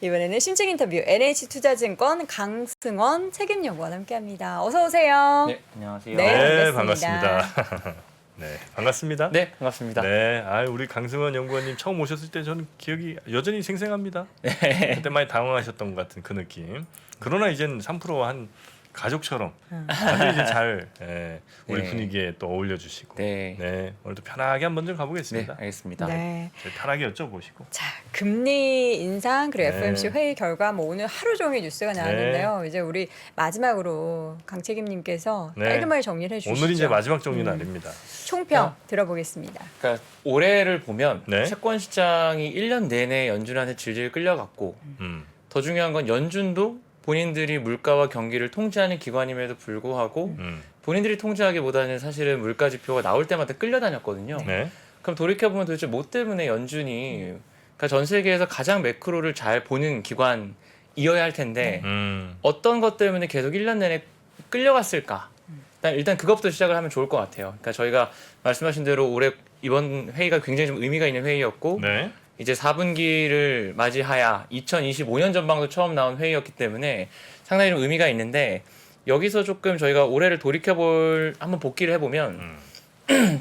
이번에는 심층 인터뷰 NH투자증권 강승원 책임연구원 함께합니다. 어서 오세요. 네, 안녕하세요. 네, 반갑습니다. 네, 반갑습니다. 네, 반갑습니다. 네, 우리 강승원 연구원님 처음 오셨을 때 저는 기억이 여전히 생생합니다. 그때 많이 당황하셨던 것 같은 그 느낌. 그러나 이제는 3%한 가족처럼 아주 이제 잘 우리 네. 분위기에 또 어울려주시고 네. 오늘도 편하게 한번 좀 네, 가보겠습니다. 알겠습니다. 네. 편하게 여쭤보시고. 자, 금리 인상 그리고 네. FOMC 회의 결과 뭐 오늘 하루 종일 뉴스가 나왔는데요. 이제 우리 마지막으로 강 책임님께서 네. 깔끔하게 정리를 해주시죠. 오늘 이제 마지막 정리는 아닙니다. 총평 들어보겠습니다. 그러니까 올해를 보면 네. 채권 시장이 1년 내내 연준한테 질질 끌려갔고 음, 더 중요한 건 연준도 본인들이 물가와 경기를 통제하는 기관임에도 불구하고 본인들이 통제하기보다는 사실은 물가 지표가 나올 때마다 끌려다녔거든요. 네. 그럼 돌이켜보면 도대체 뭐 때문에 연준이 그러니까 전 세계에서 가장 매크로를 잘 보는 기관이어야 할 텐데 어떤 것 때문에 계속 1년 내내 끌려갔을까? 일단 그것부터 시작을 하면 좋을 것 같아요. 그러니까 저희가 말씀하신 대로 올해 이번 회의가 굉장히 좀 의미가 있는 회의였고 네. 이제 4분기를 맞이하야 2025년 전망도 처음 나온 회의였기 때문에 상당히 좀 의미가 있는데 여기서 조금 저희가 올해를 한번 복기를 해보면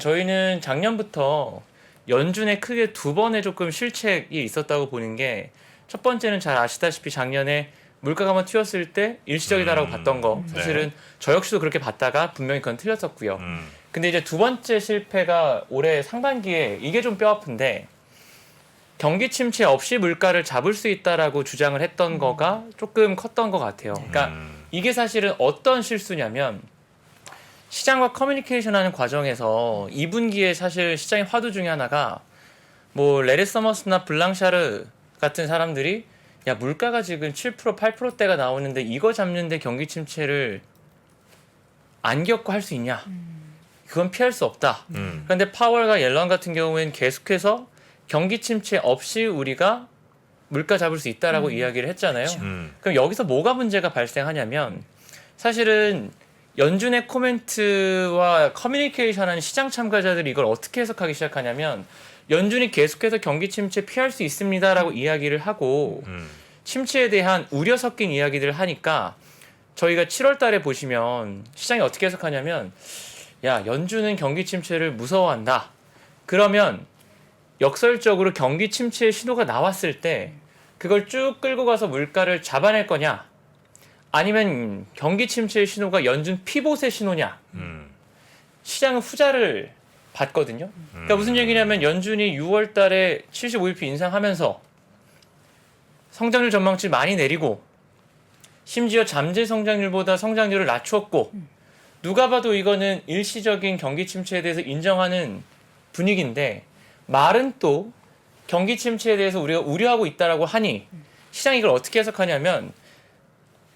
저희는 작년부터 연준에 크게 두 번의 조금 실책이 있었다고 보는 게 첫 번째는 잘 아시다시피 작년에 물가가 한번 튀었을 때 일시적이다라고 봤던 거 사실은 네. 저 역시도 그렇게 봤다가 분명히 그건 틀렸었고요. 근데 이제 두 번째 실패가 올해 상반기에 이게 좀 뼈아픈데 경기 침체 없이 물가를 잡을 수 있다라고 주장을 했던 거가 조금 컸던 것 같아요. 그러니까 이게 사실은 어떤 실수냐면 시장과 커뮤니케이션하는 과정에서 2분기에 사실 시장의 화두 중에 하나가 뭐 레리 서머스나 블랑샤르 같은 사람들이 야 물가가 지금 7% 8%대가 나오는데 이거 잡는데 경기 침체를 안 겪고 할 수 있냐? 그건 피할 수 없다. 그런데 파월과 옐런 같은 경우에는 계속해서 경기 침체 없이 우리가 물가 잡을 수 있다라고 이야기를 했잖아요. 그럼 여기서 뭐가 문제가 발생하냐면 사실은 연준의 코멘트와 커뮤니케이션하는 시장 참가자들이 이걸 어떻게 해석하기 시작하냐면 연준이 계속해서 경기 침체 피할 수 있습니다라고 이야기를 하고 침체에 대한 우려 섞인 이야기들을 하니까 저희가 7월 달에 보시면 시장이 어떻게 해석하냐면 야 연준은 경기 침체를 무서워한다. 그러면 역설적으로 경기 침체의 신호가 나왔을 때 그걸 쭉 끌고 가서 물가를 잡아낼 거냐 아니면 경기 침체의 신호가 연준 피봇의 신호냐 시장은 후자를 봤거든요. 그러니까 무슨 얘기냐면 연준이 6월 달에 75bp 인상하면서 성장률 전망치 많이 내리고 심지어 잠재 성장률보다 성장률을 낮추었고 누가 봐도 이거는 일시적인 경기 침체에 대해서 인정하는 분위기인데 말은 또 경기 침체에 대해서 우리가 우려하고 있다라고 하니 시장이 이걸 어떻게 해석하냐면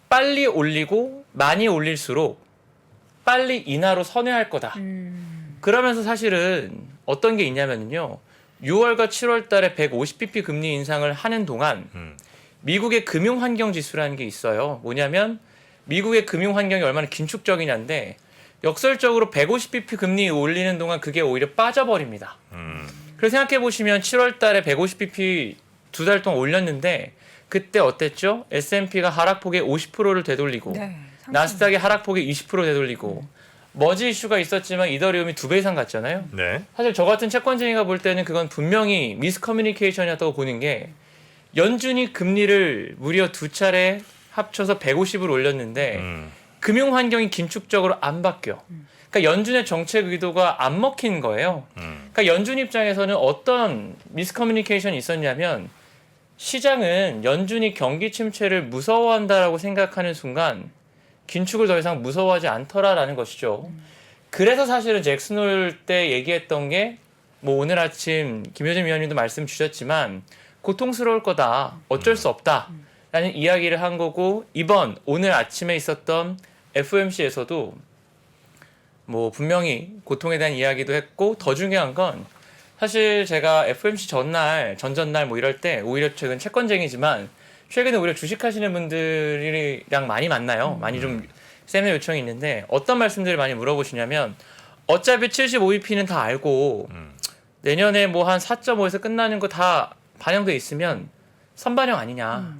빨리 올리고 많이 올릴수록 빨리 인하로 선회할 거다. 그러면서 사실은 어떤 게 있냐면요. 6월과 7월 달에 150bp 금리 인상을 하는 동안 미국의 금융환경 지수라는 게 있어요. 뭐냐면 미국의 금융환경이 얼마나 긴축적이냐인데 역설적으로 150bp 금리 올리는 동안 그게 오히려 빠져버립니다. 그래서 생각해보시면 7월 달에 150bp 두 달 동안 올렸는데 그때 어땠죠? S&P가 하락폭의 50%를 되돌리고 네, 나스닥이 하락폭의 20% 되돌리고 머지 이슈가 있었지만 이더리움이 2배 이상 갔잖아요. 네. 사실 저 같은 채권쟁이가 볼 때는 그건 분명히 미스커뮤니케이션이었다고 보는 게 연준이 금리를 무려 두 차례 합쳐서 150을 올렸는데 금융 환경이 긴축적으로 안 바뀌어. 그러니까 연준의 정책 의도가 안 먹힌 거예요. 그러니까 연준 입장에서는 어떤 미스커뮤니케이션이 있었냐면 시장은 연준이 경기 침체를 무서워한다라고 생각하는 순간 긴축을 더 이상 무서워하지 않더라라는 것이죠. 그래서 사실은 잭슨홀 때 얘기했던 게 뭐 오늘 아침 김효진 위원님도 말씀 주셨지만 고통스러울 거다. 어쩔 수 없다. 라는 이야기를 한 거고 오늘 아침에 있었던 FOMC에서도 뭐 분명히 고통에 대한 이야기도 했고 더 중요한 건 사실 제가 FOMC 전전날 뭐 이럴 때 오히려 최근 채권쟁이지만 최근에 오히려 주식하시는 분들이랑 많이 만나요. 많이 좀 세미나 요청이 있는데 어떤 말씀들을 많이 물어보시냐면 어차피 75bp는 다 알고 내년에 뭐 한 4.5에서 끝나는 거 다 반영돼 있으면 선반영 아니냐.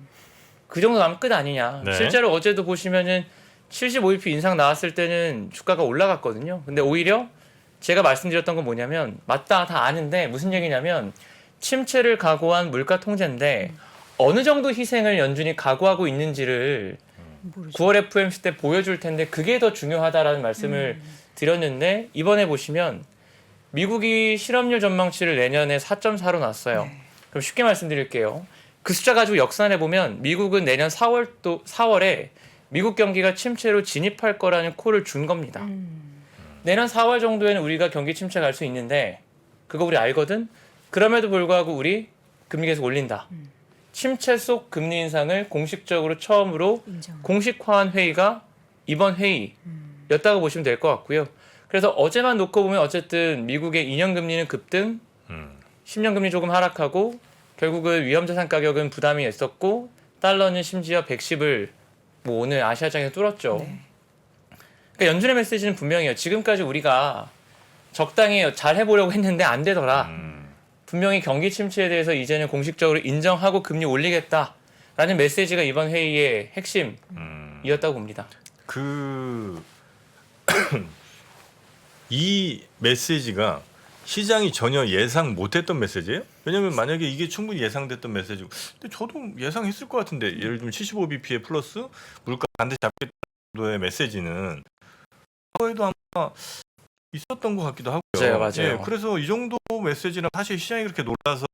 그 정도 나면 끝 아니냐. 네. 실제로 어제도 보시면은 75bp 인상 나왔을 때는 주가가 올라갔거든요. 근데 오히려 제가 말씀드렸던 건 뭐냐면 맞다 다 아는데 무슨 얘기냐면 침체를 각오한 물가 통제인데 어느 정도 희생을 연준이 각오하고 있는지를 모르죠. 9월 FOMC 때 보여줄 텐데 그게 더 중요하다라는 말씀을 드렸는데 이번에 보시면 미국이 실업률 전망치를 내년에 4.4로 놨어요. 네. 그럼 쉽게 말씀드릴게요. 그 숫자 가지고 역산해 보면 미국은 내년 4월에 미국 경기가 침체로 진입할 거라는 콜을 준 겁니다. 내년 4월 정도에는 우리가 경기 침체 갈 수 있는데 그거 우리 알거든. 그럼에도 불구하고 우리 금리 계속 올린다. 침체 속 금리 인상을 공식적으로 처음으로 인정. 공식화한 회의가 이번 회의였다고 보시면 될 것 같고요. 그래서 어제만 놓고 보면 어쨌든 미국의 2년 금리는 급등, 10년 금리 조금 하락하고 결국은 위험자산 가격은 부담이 있었고 달러는 심지어 110을 뭐 오늘 아시아장에서 뚫었죠. 네. 그러니까 연준의 메시지는 분명해요. 지금까지 우리가 적당히 잘 해보려고 했는데 안 되더라. 분명히 경기 침체에 대해서 이제는 공식적으로 인정하고 금리 올리겠다라는 메시지가 이번 회의의 핵심이었다고 봅니다. 이 메시지가 시장이 전혀 예상 못했던 메시지예요? 왜냐하면 만약에 이게 충분히 예상됐던 메시지고, 근데 저도 예상했을 것 같은데 예를 들면 75bp에 플러스 물가 반드시 잡겠다 정도의 메시지는 과거에도 아마 있었던 것 같기도 하고요. 맞아요. 예, 그래서 이 정도 메시지랑 사실 시장이 그렇게 놀라서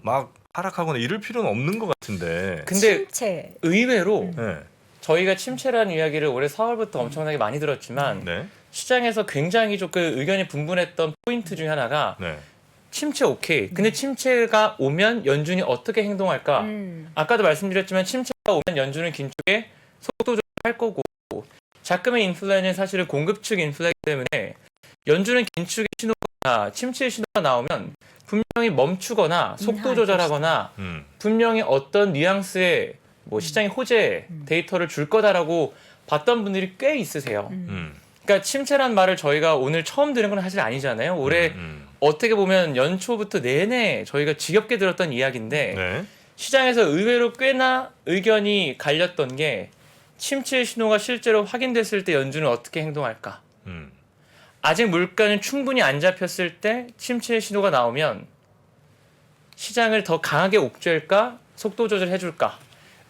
막 하락하거나 이럴 필요는 없는 것 같은데. 근데 침체. 의외로 네. 저희가 침체라는 이야기를 올해 4월부터 엄청나게 많이 들었지만 네. 시장에서 굉장히 조금 의견이 분분했던 포인트 중에 하나가 네. 침체 오케이. 근데 침체가 오면 연준이 어떻게 행동할까? 아까도 말씀드렸지만 침체가 오면 연준은 긴축에 속도 조절할 거고 자금의 인플레는 사실은 공급 측 인플레이기 때문에 연준은 긴축의 신호나 침체의 신호가 나오면 분명히 멈추거나 속도 조절하거나 분명히 어떤 뉘앙스의 뭐 시장의 호재 데이터를 줄 거다라고 봤던 분들이 꽤 있으세요. 그러니까 침체란 말을 저희가 오늘 처음 들은 건 사실 아니잖아요. 올해 어떻게 보면 연초부터 내내 저희가 지겹게 들었던 이야기인데 네. 시장에서 의외로 꽤나 의견이 갈렸던 게 침체의 신호가 실제로 확인됐을 때 연준은 어떻게 행동할까? 아직 물가는 충분히 안 잡혔을 때 침체의 신호가 나오면 시장을 더 강하게 옥죄할까? 속도 조절해줄까?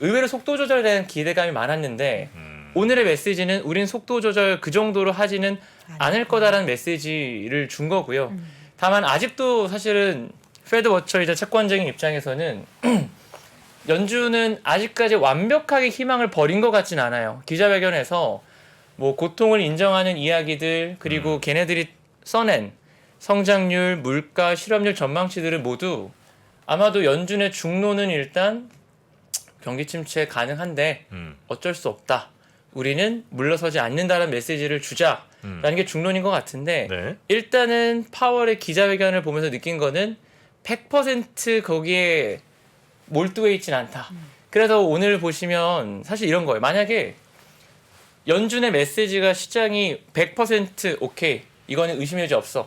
의외로 속도 조절에 대한 기대감이 많았는데 오늘의 메시지는 우린 속도 조절 그 정도로 하지는 않을 거다라는 메시지를 준 거고요. 다만 아직도 사실은 페드 워처이자 채권적인 입장에서는 연준은 아직까지 완벽하게 희망을 버린 것 같진 않아요. 기자회견에서 뭐 고통을 인정하는 이야기들 그리고 걔네들이 써낸 성장률, 물가, 실업률 전망치들은 모두 아마도 연준의 중론은 일단 경기 침체 가능한데 어쩔 수 없다. 우리는 물러서지 않는다는 메시지를 주자라는 게 중론인 것 같은데 네. 일단은 파월의 기자회견을 보면서 느낀 거는 100% 거기에 몰두해 있진 않다. 그래서 오늘 보시면 사실 이런 거예요. 만약에 연준의 메시지가 시장이 100% 오케이 이거는 의심의 여지 없어.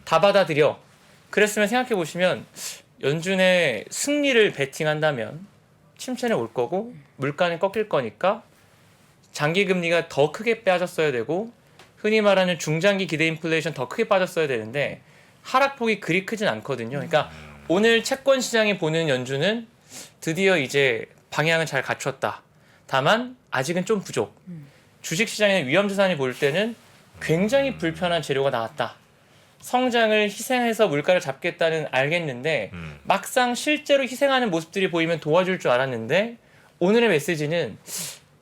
다 받아들여. 그랬으면 생각해 보시면 연준의 승리를 베팅한다면 침체는 올 거고 물가는 꺾일 거니까 장기 금리가 더 크게 빠졌어야 되고 흔히 말하는 중장기 기대 인플레이션 더 크게 빠졌어야 되는데 하락폭이 그리 크진 않거든요. 그러니까 오늘 채권 시장이 보는 연준은 드디어 이제 방향은 잘 갖췄다. 다만 아직은 좀 부족. 주식 시장의 위험자산이 볼 때는 굉장히 불편한 재료가 나왔다. 성장을 희생해서 물가를 잡겠다는 알겠는데 막상 실제로 희생하는 모습들이 보이면 도와줄 줄 알았는데 오늘의 메시지는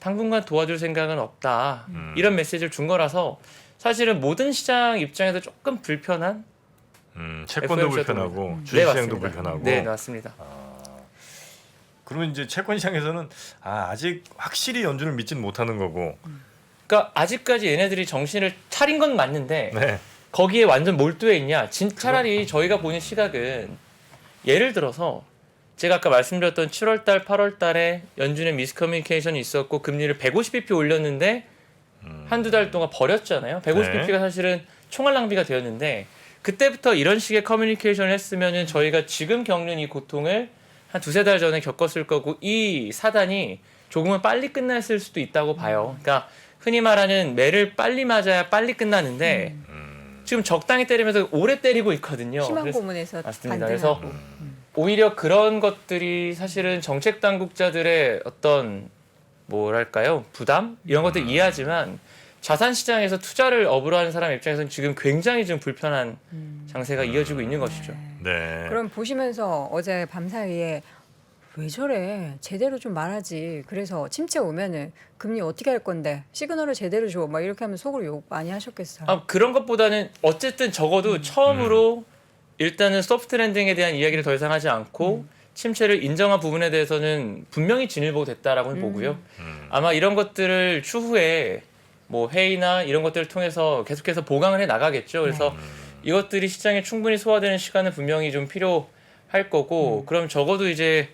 당분간 도와줄 생각은 없다. 이런 메시지를 준 거라서 사실은 모든 시장 입장에서 조금 불편한 채권도 FOMC 불편하고 네, 주식시장도 맞습니다. 불편하고. 네, 맞습니다. 그러면 이제 채권 시장에서는 아직 확실히 연준을 믿지는 못하는 거고. 그러니까 아직까지 얘네들이 정신을 차린 건 맞는데 네. 거기에 완전 몰두해 있냐? 차라리 저희가 보는 시각은 예를 들어서 제가 아까 말씀드렸던 7월달, 8월달에 연준의 미스커뮤니케이션이 있었고 금리를 150bp 올렸는데 한두 달 동안 버렸잖아요. 150bp가 사실은 총알 낭비가 되었는데 그때부터 이런 식의 커뮤니케이션을 했으면은 저희가 지금 겪는 이 고통을 한 두세 달 전에 겪었을 거고 이 사단이 조금은 빨리 끝났을 수도 있다고 봐요. 그러니까 흔히 말하는 매를 빨리 맞아야 빨리 끝나는데 지금 적당히 때리면서 오래 때리고 있거든요. 희망 그래서- 고문에서 맞습니다. 반등하고. 그래서 오히려 그런 것들이 사실은 정책 당국자들의 어떤 뭐랄까요 부담 이런 것들 이해하지만 자산 시장에서 투자를 업으로 하는 사람 입장에서는 지금 굉장히 좀 불편한 장세가 이어지고 있는 것이죠. 네. 그럼 보시면서 어제 밤사이에 왜 저래? 제대로 좀 말하지. 그래서 침체 오면은 금리 어떻게 할 건데? 시그널을 제대로 줘. 막 이렇게 하면 속으로 욕 많이 하셨겠어요. 아, 그런 것보다는 어쨌든 적어도 처음으로 일단은 소프트 랜딩에 대한 이야기를 더 이상 하지 않고 침체를 인정한 부분에 대해서는 분명히 진일보됐다라고는 보고요. 아마 이런 것들을 추후에 뭐 회의나 이런 것들을 통해서 계속해서 보강을 해 나가겠죠. 그래서 이것들이 시장에 충분히 소화되는 시간은 분명히 좀 필요할 거고 그럼 적어도 이제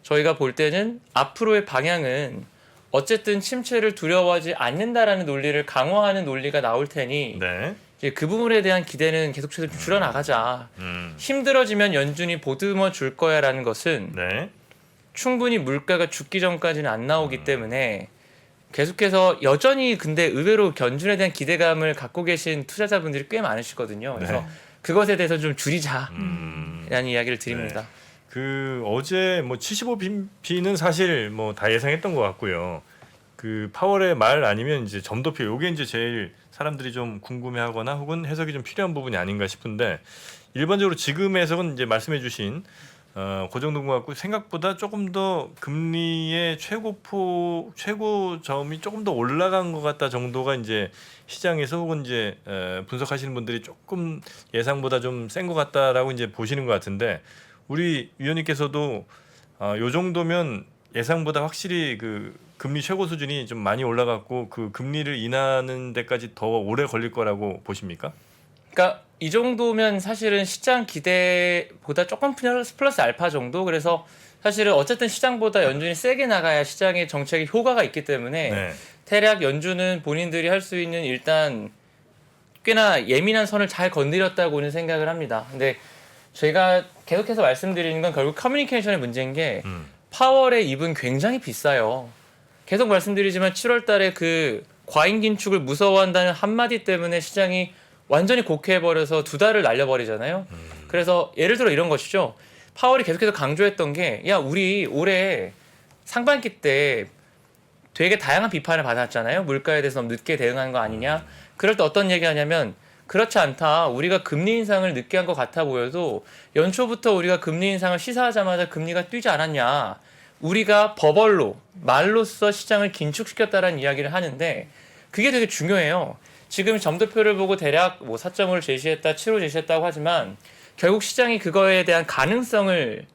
저희가 볼 때는 앞으로의 방향은 어쨌든 침체를 두려워하지 않는다라는 논리를 강화하는 논리가 나올 테니 네. 이제 그 부분에 대한 기대는 계속해서 줄여나가자. 힘들어지면 연준이 보듬어 줄 거야라는 것은 네. 충분히 물가가 죽기 전까지는 안 나오기 때문에 계속해서 여전히 근데 의외로 연준에 대한 기대감을 갖고 계신 투자자분들이 꽤 많으시거든요. 그래서 네. 그것에 대해서 좀 줄이자라는 네. 이야기를 드립니다. 그 어제 뭐 75bp는 사실 뭐 다 예상했던 것 같고요. 그 파월의 말 아니면 이제 점도표 요게 이제 제일 사람들이 좀 궁금해하거나 혹은 해석이 좀 필요한 부분이 아닌가 싶은데 일반적으로 지금 해석은 이제 말씀해주신 그 정도인 것 같고 생각보다 조금 더 금리의 최고점이 조금 더 올라간 것 같다 정도가 이제 시장에서 혹은 이제 분석하시는 분들이 조금 예상보다 좀 센 것 같다라고 이제 보시는 것 같은데 우리 위원님께서도 요 정도면 예상보다 확실히 그 금리 최고 수준이 좀 많이 올라갔고 그 금리를 인하하는 데까지 더 오래 걸릴 거라고 보십니까? 그러니까 이 정도면 사실은 시장 기대보다 조금 플러스 알파 정도. 그래서 사실은 어쨌든 시장보다 연준이 세게 나가야 시장의 정책에 효과가 있기 때문에 네. 대략 연준은 본인들이 할 수 있는 일단 꽤나 예민한 선을 잘 건드렸다고는 생각을 합니다. 근데 저희가 계속해서 말씀드리는 건 결국 커뮤니케이션의 문제인 게 파월의 입은 굉장히 비싸요. 계속 말씀드리지만 7월 달에 그 과잉 긴축을 무서워한다는 한마디 때문에 시장이 완전히 곡해버려서 두 달을 날려버리잖아요. 그래서 예를 들어 이런 것이죠. 파월이 계속해서 강조했던 게 야 우리 올해 상반기 때 되게 다양한 비판을 받았잖아요. 물가에 대해서 너무 늦게 대응한 거 아니냐. 그럴 때 어떤 얘기 하냐면 그렇지 않다. 우리가 금리 인상을 늦게 한 것 같아 보여도 연초부터 우리가 금리 인상을 시사하자마자 금리가 뛰지 않았냐. 우리가 버벌로 말로써 시장을 긴축시켰다라는 이야기를 하는데 그게 되게 중요해요. 지금 점도표를 보고 대략 뭐 4.5를 제시했다, 7호 제시했다고 하지만 결국 시장이 그거에 대한 가능성을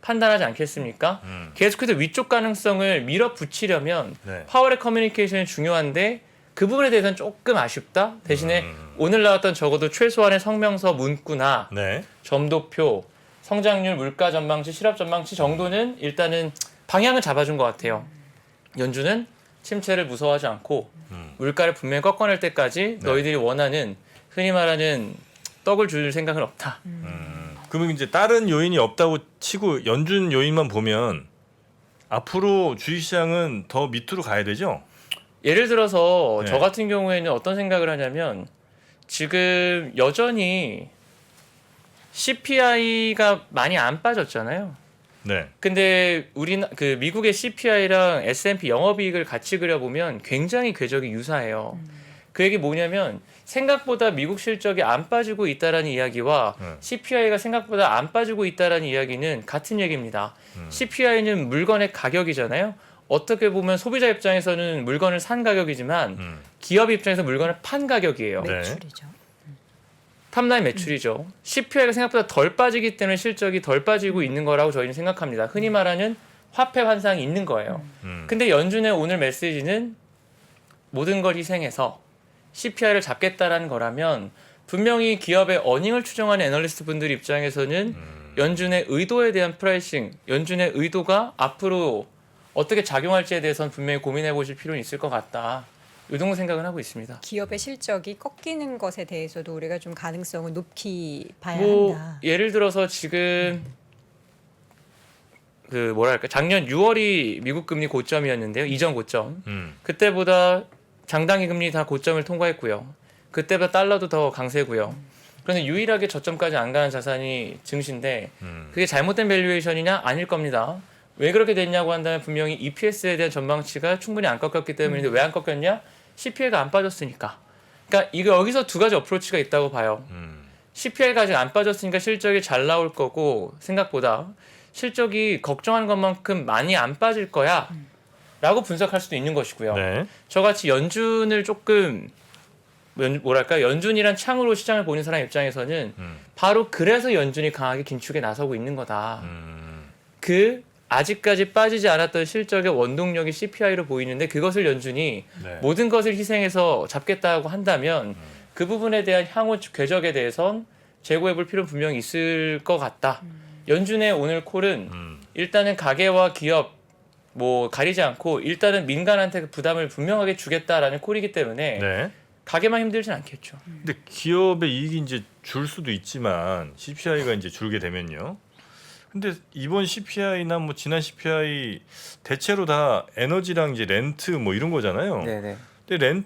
판단하지 않겠습니까? 계속해서 위쪽 가능성을 밀어붙이려면 네. 파월의 커뮤니케이션이 중요한데 그 부분에 대해서는 조금 아쉽다. 대신에 오늘 나왔던 적어도 최소한의 성명서 문구나 네. 점도표, 성장률, 물가 전망치, 실업 전망치 정도는 일단은 방향을 잡아준 것 같아요. 연준은 침체를 무서워하지 않고 물가를 분명히 꺾어낼 때까지 너희들이 원하는 흔히 말하는 떡을 줄 생각은 없다. 그러면 이제 다른 요인이 없다고 치고 연준 요인만 보면 앞으로 주식시장은 더 밑으로 가야 되죠? 예를 들어서 네. 저 같은 경우에는 어떤 생각을 하냐면 지금 여전히 CPI가 많이 안 빠졌잖아요. 네. 근데 그 미국의 CPI랑 S&P 영업이익을 같이 그려보면 굉장히 궤적이 유사해요. 그 얘기 뭐냐면 생각보다 미국 실적이 안 빠지고 있다라는 이야기와 CPI가 생각보다 안 빠지고 있다라는 이야기는 같은 얘기입니다. CPI는 물건의 가격이잖아요. 어떻게 보면 소비자 입장에서는 물건을 산 가격이지만 기업 입장에서 물건을 판 가격이에요. 네. 매출이죠. 탑라인 매출이죠. CPI가 생각보다 덜 빠지기 때문에 실적이 덜 빠지고 있는 거라고 저희는 생각합니다. 흔히 말하는 화폐 환상이 있는 거예요. 근데 연준의 오늘 메시지는 모든 걸 희생해서 CPI를 잡겠다라는 거라면 분명히 기업의 어닝을 추정하는 애널리스트 분들 입장에서는 연준의 의도에 대한 프라이싱, 연준의 의도가 앞으로 어떻게 작용할지에 대해서는 분명히 고민해 보실 필요는 있을 것 같다. 이 정도 생각은 하고 있습니다. 기업의 실적이 꺾이는 것에 대해서도 우리가 좀 가능성을 높이 봐야 뭐 한다. 예를 들어서 지금 작년 6월이 미국 금리 고점이었는데요. 이전 고점. 음. 그때보다 장단기 금리 다 고점을 통과했고요. 그때보다 달러도 더 강세고요. 그런데 유일하게 저점까지 안 가는 자산이 증시인데 그게 잘못된 밸류에이션이냐? 아닐 겁니다. 왜 그렇게 됐냐고 한다면 분명히 EPS에 대한 전망치가 충분히 안 꺾였기 때문인데 왜 안 꺾였냐? CPI가 안 빠졌으니까. 그러니까 이거 여기서 두 가지 어프로치가 있다고 봐요. CPI가 아직 안 빠졌으니까 실적이 잘 나올 거고 생각보다 실적이 걱정하는 것만큼 많이 안 빠질 거야 라고 분석할 수도 있는 것이고요. 네. 저같이 연준을 조금 연준이란 창으로 시장을 보는 사람 입장에서는 바로 그래서 연준이 강하게 긴축에 나서고 있는 거다. 그 아직까지 빠지지 않았던 실적의 원동력이 CPI로 보이는데 그것을 연준이 네. 모든 것을 희생해서 잡겠다고 한다면 그 부분에 대한 향후 궤적에 대해선 재고해 볼 필요는 분명히 있을 것 같다. 연준의 오늘 콜은 일단은 가계와 기업 가리지 않고 일단은 민간한테 그 부담을 분명하게 주겠다라는 콜이기 때문에 네. 가게만 힘들진 않겠죠. 근데 기업의 이익이 이제 줄 수도 있지만 CPI가 이제 줄게 되면요. 근데 이번 CPI나 뭐 지난 CPI 대체로 다 에너지랑 이제 렌트 뭐 이런 거잖아요. 네네. 근데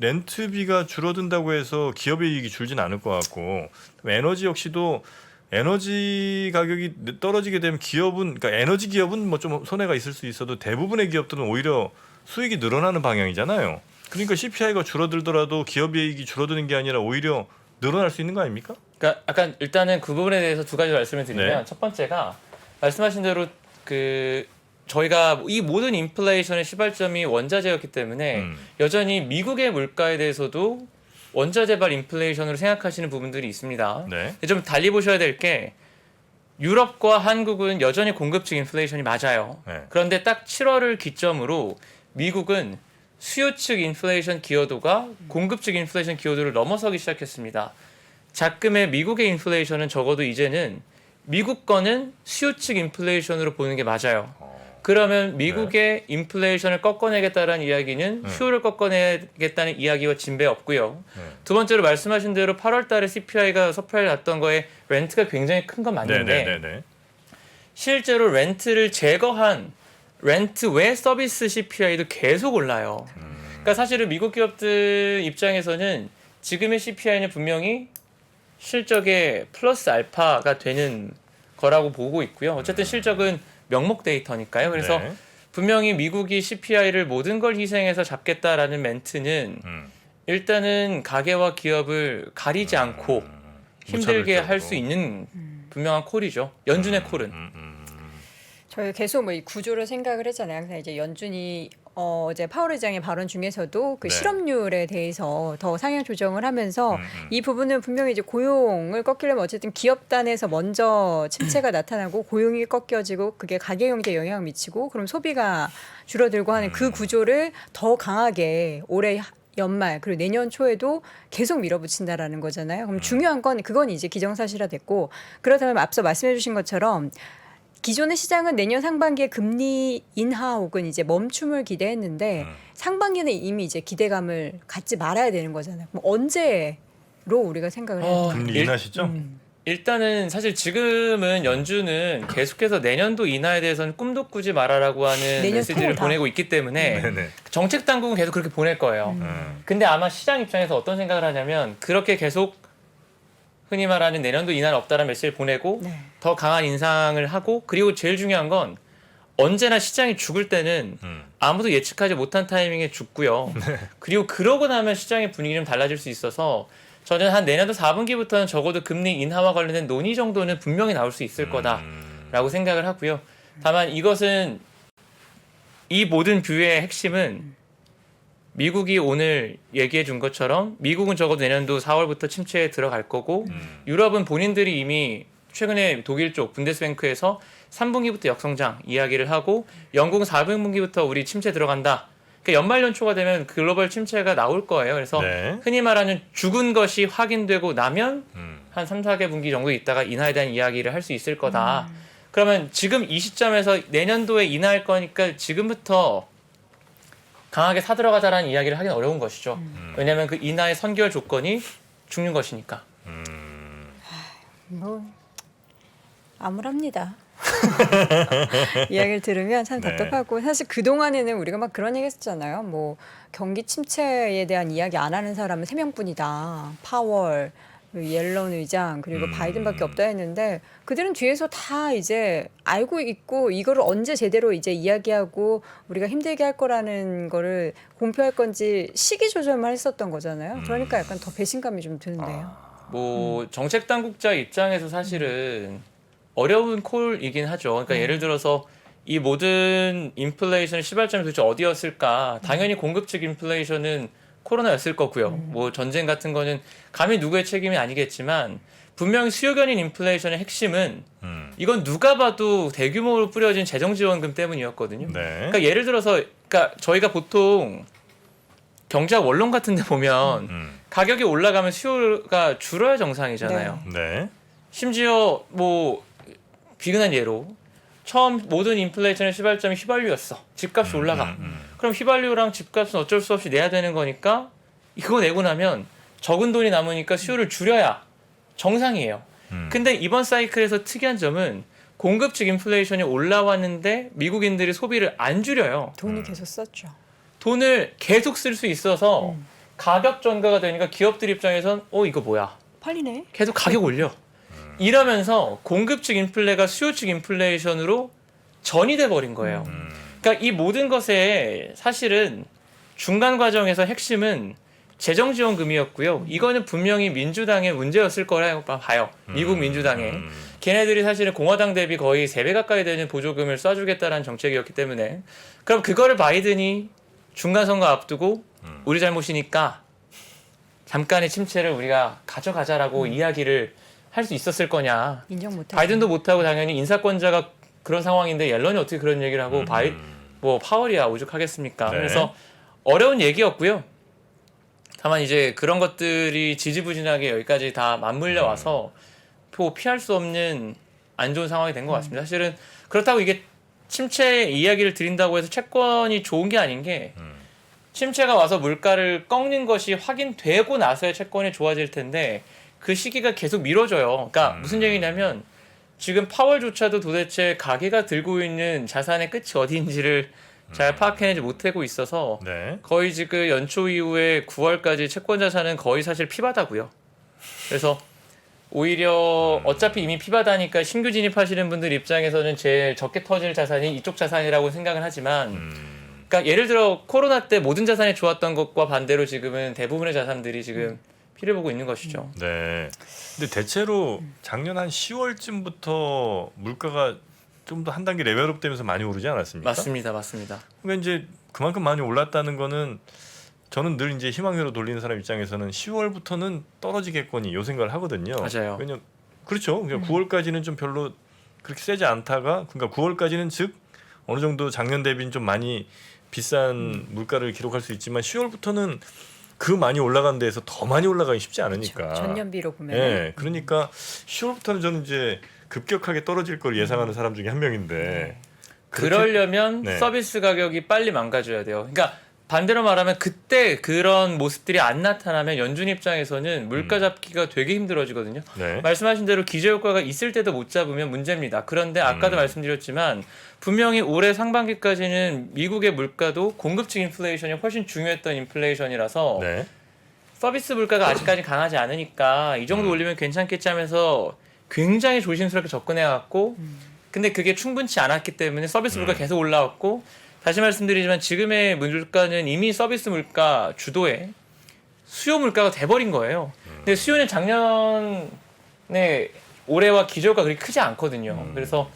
렌트비가 줄어든다고 해서 기업의 이익이 줄진 않을 것 같고 에너지 역시도 에너지 가격이 떨어지게 되면 그러니까 에너지 기업은 뭐 좀 손해가 있을 수 있어도 대부분의 기업들은 오히려 수익이 늘어나는 방향이잖아요. 그러니까 CPI가 줄어들더라도 기업의 이익이 줄어드는 게 아니라 오히려 늘어날 수 있는 거 아닙니까? 그러니까 약간 일단은 그 부분에 대해서 두 가지 말씀을 드리면 네. 첫 번째가 말씀하신 대로 저희가 이 모든 인플레이션의 시발점이 원자재였기 때문에 여전히 미국의 물가에 대해서도 원자재발 인플레이션으로 생각하시는 부분들이 있습니다. 네. 좀 달리 보셔야 될 게 유럽과 한국은 여전히 공급 측 인플레이션이 맞아요. 네. 그런데 딱 7월을 기점으로 미국은 수요 측 인플레이션 기여도가 공급 측 인플레이션 기여도를 넘어서기 시작했습니다. 작금의 미국의 인플레이션은 적어도 이제는 미국 거는 수요 측 인플레이션으로 보는 게 맞아요. 그러면 미국의 인플레이션을 꺾어내겠다는 이야기는 수요를 꺾어내겠다는 이야기와 진배 없고요. 두 번째로 말씀하신 대로 8월 달에 CPI가 서프라이즈 났던 거에 렌트가 굉장히 큰 건 맞는데 네네네. 실제로 렌트를 제거한 렌트 외 서비스 CPI도 계속 올라요. 그러니까 사실은 미국 기업들 입장에서는 지금의 CPI는 분명히 실적의 플러스 알파가 되는 거라고 보고 있고요. 어쨌든 실적은 명목 데이터니까요. 그래서 네. 분명히 미국이 CPI를 모든 걸 희생해서 잡겠다라는 멘트는 일단은 가계와 기업을 가리지 않고 힘들게 할 수 있는 분명한 콜이죠. 연준의 콜은. 저희 계속 이 구조를 생각을 했잖아요. 항상 이제 연준이 어제 파월 의장의 발언 중에서도 그 네. 실업률에 대해서 더 상향 조정을 하면서 이 부분은 분명히 이제 고용을 꺾이려면 어쨌든 기업단에서 먼저 침체가 나타나고 고용이 꺾여지고 그게 가계 경제에 영향을 미치고 그럼 소비가 줄어들고 하는 그 구조를 더 강하게 올해 연말 그리고 내년 초에도 계속 밀어붙인다라는 거잖아요. 그럼 중요한 건 그건 이제 기정사실화 됐고 그렇다면 앞서 말씀해 주신 것처럼 기존의 시장은 내년 상반기에 금리 인하 혹은 이제 멈춤을 기대했는데 상반기는 이미 이제 기대감을 갖지 말아야 되는 거잖아요. 그럼 언제로 우리가 생각을 해야 돼요? 금리 인하 시죠? 일단은 사실 지금은 연준은 계속해서 내년도 인하에 대해서는 꿈도 꾸지 말아라고 하는 내년 메시지를 토다. 보내고 있기 때문에 네네. 정책 당국은 계속 그렇게 보낼 거예요. 근데 아마 시장 입장에서 어떤 생각을 하냐면 그렇게 계속 흔히 말하는 내년도 인하는 없다라는 메시지를 보내고 네. 더 강한 인상을 하고 그리고 제일 중요한 건 언제나 시장이 죽을 때는 아무도 예측하지 못한 타이밍에 죽고요. 그리고 그러고 나면 시장의 분위기는 달라질 수 있어서 저는 한 내년도 4분기부터는 적어도 금리 인하와 관련된 논의 정도는 분명히 나올 수 있을 거다라고 생각을 하고요. 다만 이것은 이 모든 뷰의 핵심은 미국이 오늘 얘기해 준 것처럼 미국은 적어도 내년도 4월부터 침체에 들어갈 거고 유럽은 본인들이 이미 최근에 독일 쪽 분데스뱅크에서 3분기부터 역성장 이야기를 하고 영국은 4분기부터 우리 침체 들어간다. 그러니까 연말 연초가 되면 글로벌 침체가 나올 거예요. 그래서 네. 흔히 말하는 죽은 것이 확인되고 나면 한 3, 4개 분기 정도 있다가 인하에 대한 이야기를 할 수 있을 거다. 그러면 지금 이 시점에서 내년도에 인하할 거니까 지금부터 강하게 사들어가자라는 이야기를 하기는 어려운 것이죠. 왜냐하면 그 인하의 선결 조건이 죽는 것이니까. 뭐 암울합니다. 이야기를 들으면 참 네. 답답하고 사실 그동안에는 우리가 막 그런 얘기 했었잖아요. 뭐 경기 침체에 대한 이야기 안 하는 사람은 3명뿐이다. 파월, 그리고 옐런 의장 그리고 바이든밖에 없다 했는데 그들은 뒤에서 다 이제 알고 있고 이거를 언제 제대로 이제 이야기하고 우리가 힘들게 할 거라는 거를 공표할 건지 시기 조절만 했었던 거잖아요. 그러니까 약간 더 배신감이 좀 드는데요. 뭐 정책 당국자 입장에서 사실은 어려운 콜이긴 하죠. 그러니까 예를 들어서 이 모든 인플레이션 시발점이 도대체 어디였을까? 당연히 공급 측 인플레이션은 코로나였을 거고요. 뭐 전쟁 같은 거는 감히 누구의 책임이 아니겠지만 분명히 수요견인 인플레이션의 핵심은 이건 누가 봐도 대규모로 뿌려진 재정 지원금 때문이었거든요. 네. 그러니까 예를 들어서 그러니까 저희가 보통 경제학 원론 같은 데 보면 가격이 올라가면 수요가 줄어야 정상이잖아요. 네. 심지어 뭐 비근한 예로 처음 모든 인플레이션의 시발점이 휘발유였어. 집값이 올라가. 그럼 휘발유랑 집값은 어쩔 수 없이 내야 되는 거니까 이거 내고 나면 적은 돈이 남으니까 수요를 줄여야 정상이에요. 근데 이번 사이클에서 특이한 점은 공급 측 인플레이션이 올라왔는데 미국인들이 소비를 안 줄여요. 돈을 계속 썼죠. 돈을 계속 쓸 수 있어서 가격 전가가 되니까 기업들 입장에선 이거 뭐야. 팔리네. 계속 가격 올려. 이러면서 공급 측 인플레가 수요 측 인플레이션으로 전이돼 버린 거예요. 그러니까 이 모든 것의 사실은 중간 과정에서 핵심은 재정 지원금이었고요. 이거는 분명히 민주당의 문제였을 거라고 봐요. 미국 민주당의. 걔네들이 사실은 공화당 대비 거의 3배 가까이 되는 보조금을 쏴주겠다라는 정책이었기 때문에 그럼 그거를 바이든이 중간 선거 앞두고 우리 잘못이니까 잠깐의 침체를 우리가 가져가자라고 이야기를 할 수 있었을 거냐. 인정 못하고. 바이든도 못하고 당연히 인사권자가 그런 상황인데 옐런이 어떻게 그런 얘기를 하고 뭐 파월이야 오죽하겠습니까. 네. 그래서 어려운 얘기였고요. 다만 이제 그런 것들이 지지부진하게 여기까지 다 맞물려 와서 피할 수 없는 안 좋은 상황이 된 것 같습니다. 사실은 그렇다고 이게 침체 이야기를 드린다고 해서 채권이 좋은 게 아닌 게 침체가 와서 물가를 꺾는 것이 확인되고 나서야 채권이 좋아질 텐데 그 시기가 계속 미뤄져요. 그러니까 무슨 얘기냐면 지금 파월조차도 도대체 가계가 들고 있는 자산의 끝이 어디인지를 잘 파악해내지 못하고 있어서 네. 거의 지금 연초 이후에 9월까지 채권 자산은 거의 사실 피바다고요. 그래서 오히려 어차피 이미 피바다니까 신규 진입하시는 분들 입장에서는 제일 적게 터질 자산이 이쪽 자산이라고 생각을 하지만 그러니까 예를 들어 코로나 때 모든 자산이 좋았던 것과 반대로 지금은 대부분의 자산들이 지금 피를 보고 있는 것이죠. 네. 근데 대체로 작년 한 10월쯤부터 물가가 좀 더 한 단계 레벨업 되면서 많이 오르지 않았습니까? 맞습니다. 맞습니다. 그러니까 이제 그만큼 많이 올랐다는 거는 저는 늘 이제 희망회로 돌리는 사람 입장에서는 10월부터는 떨어지겠거니 요 생각을 하거든요. 맞아요. 왜냐 그렇죠. 그러니까 9월까지는 좀 별로 그렇게 세지 않다가 그러니까 9월까지는 즉 어느 정도 작년 대비는 좀 많이 비싼 물가를 기록할 수 있지만 10월부터는 그 많이 올라간 데에서 더 많이 올라가기 쉽지 않으니까. 그렇죠. 전년비로 보면. 네, 그러니까 10월부터는 저는 이제 급격하게 떨어질 걸 예상하는 사람 중에 한 명인데 그렇게- 그러려면 네. 서비스 가격이 빨리 망가져야 돼요. 그러니까 반대로 말하면 그때 그런 모습들이 안 나타나면 연준 입장에서는 물가 잡기가 되게 힘들어지거든요. 네. 말씀하신 대로 기저효과가 있을 때도 못 잡으면 문제입니다. 그런데 아까도 말씀드렸지만 분명히 올해 상반기까지는 미국의 물가도 공급 측 인플레이션이 훨씬 중요했던 인플레이션이라서 네. 서비스 물가가 아직까지 강하지 않으니까 이 정도 올리면 괜찮겠지 하면서 굉장히 조심스럽게 접근해왔고 근데 그게 충분치 않았기 때문에 서비스 물가 계속 올라왔고 다시 말씀드리지만 지금의 물가는 이미 서비스 물가 주도에 수요 물가가 돼버린 거예요. 근데 수요는 작년에 올해와 기저효과 그렇게 크지 않거든요. 그래서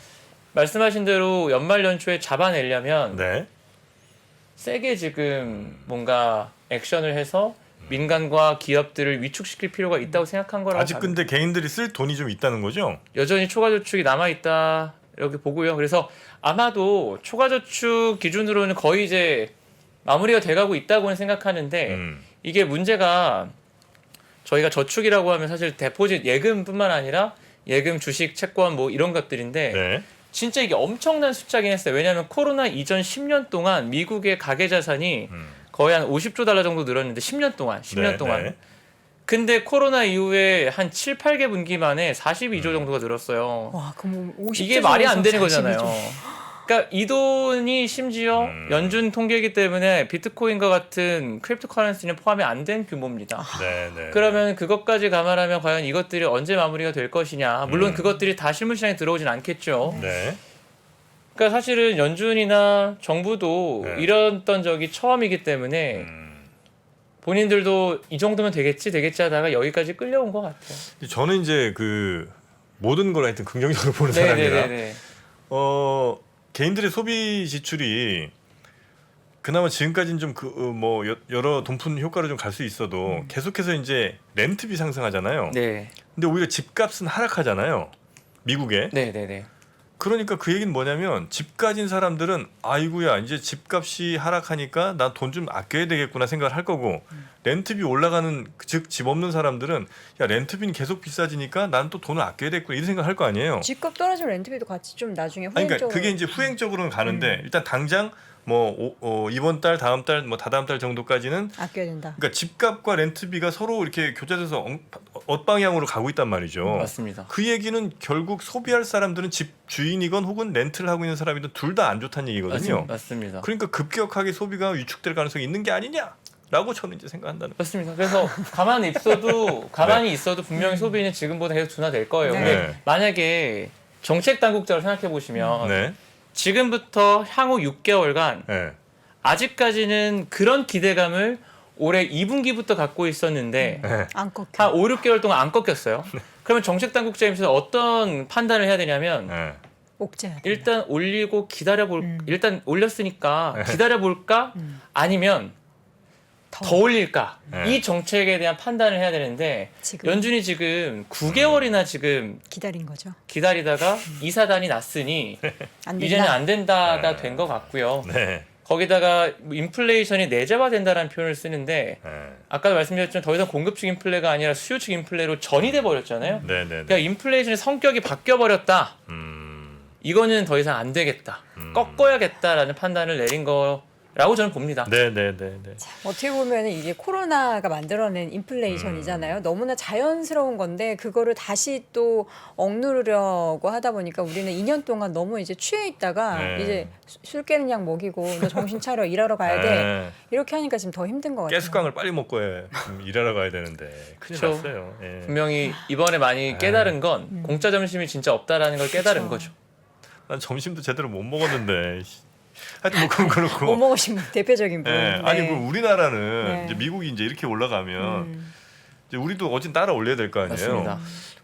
말씀하신 대로 연말 연초에 잡아내려면 네. 세게 지금 뭔가 액션을 해서 민간과 기업들을 위축시킬 필요가 있다고 생각한 거라고 아직 근데 개인들이 쓸 돈이 좀 있다는 거죠? 여전히 초과저축이 남아있다 이렇게 보고요. 그래서 아마도 초과저축 기준으로는 거의 이제 마무리가 돼가고 있다고는 생각하는데 이게 문제가 저희가 저축이라고 하면 사실 데포짓 예금뿐만 아니라 예금, 주식, 채권 뭐 이런 것들인데 네. 진짜 이게 엄청난 숫자긴 했어요. 왜냐하면 코로나 이전 10년 동안 미국의 가계 자산이 거의 한 50조 달러 정도 늘었는데 10년 동안 네, 동안 네. 근데 코로나 이후에 한 7, 8개 분기 만에 42조 정도가 늘었어요. 와, 그럼 50조 이게 말이 안 되는 42조. 거잖아요. 그러니까 이 돈이 심지어 연준 통계이기 때문에 비트코인과 같은 크립토 커런시는 포함이 안 된 규모입니다. 네. 그러면 그것까지 감안하면 과연 이것들이 언제 마무리가 될 것이냐. 물론 그것들이 다 실물 시장에 들어오진 않겠죠. 네. 그러니까 사실은 연준이나 정부도 네. 이랬던 적이 처음이기 때문에 본인들도 이 정도면 되겠지 하다가 여기까지 끌려온 것 같아요. 저는 이제 그 모든 걸 하여튼 긍정적으로 보는 사람이라 네네네. 개인들의 소비 지출이 그나마 지금까지는 좀 그 뭐 여러 돈푼 효과로 좀 갈 수 있어도 계속해서 이제 렌트비 상승하잖아요. 네. 근데 오히려 집값은 하락하잖아요. 미국에. 네네네. 그러니까 그 얘기는 뭐냐면 집 가진 사람들은 아이고야 이제 집값이 하락하니까 난 돈 좀 아껴야 되겠구나 생각을 할 거고 렌트비 올라가는 즉 집 없는 사람들은 야 렌트비는 계속 비싸지니까 난 또 돈을 아껴야 되겠구나 이런 생각을 할 거 아니에요. 집값 떨어지면 렌트비도 같이 좀 나중에 아니, 그러니까 후행적으로. 그게 이제 후행적으로는 가는데 일단 당장 뭐 이번 달 다음 달 뭐 다다음 달 정도까지는 아껴야 된다. 그러니까 집값과 렌트비가 서로 이렇게 교차돼서 엇방향으로 가고 있단 말이죠. 맞습니다. 그 얘기는 결국 소비할 사람들은 집 주인이건 혹은 렌트를 하고 있는 사람이든 둘 다 안 좋다는 얘기거든요. 맞습니다. 그러니까 급격하게 소비가 위축될 가능성이 있는 게 아니냐라고 저는 이제 생각한다는 거예요. 맞습니다. 그래서 가만히 있어도 분명히 소비는 지금보다 계속 둔화될 거예요. 네. 근데 만약에 정책 당국자로 생각해 보시면 네. 지금부터 향후 6개월간 네. 아직까지는 그런 기대감을 올해 2분기부터 갖고 있었는데 네. 안 꺾여. 한 5, 6개월 동안 안 꺾였어요. 그러면 정책 당국자 입장에서 어떤 판단을 해야 되냐면 네. 옥죄야 돼. 일단 올리고 일단 올렸으니까 기다려 볼까? 아니면 더 올릴까? 네. 이 정책에 대한 판단을 해야 되는데 지금 연준이 지금 9개월이나 지금 기다린 거죠. 기다리다가 이사단이 났으니 안 된다. 이제는 안 된다가 된 것 같고요. 네. 거기다가 인플레이션이 내재화된다라는 표현을 쓰는데 네. 아까 말씀드렸지만 더 이상 공급측 인플레가 아니라 수요측 인플레로 전이돼 버렸잖아요. 네. 네. 그러니까 인플레이션의 성격이 바뀌어 버렸다. 음. 이거는 더 이상 안 되겠다. 꺾어야겠다라는 판단을 내린 거라고 저는 봅니다. 네. 어떻게 보면 이게 코로나가 만들어낸 인플레이션이잖아요. 너무나 자연스러운 건데 그거를 다시 또 억누르려고 하다 보니까 우리는 2년 동안 너무 이제 취해 있다가 네. 이제 술 깨는 약 먹이고 너 정신 차려 일하러 가야 돼. 네. 이렇게 하니까 지금 더 힘든 것 같아요. 가스광을 빨리 먹고 일하러 가야 되는데 큰일 그쵸. 났어요. 예. 분명히 이번에 많이 깨달은 건 공짜 점심이 진짜 없다라는 걸 깨달은 그쵸. 거죠. 난 점심도 제대로 못 먹었는데. 하여튼 뭐 그건 그렇고. 못 먹으신 분, 대표적인 분. 예. 네. 아니 그 우리나라는 네. 이제 미국이 이제 이렇게 올라가면 이제 우리도 어쨌든 따라 올려야 될 거 아니에요. 맞습니다.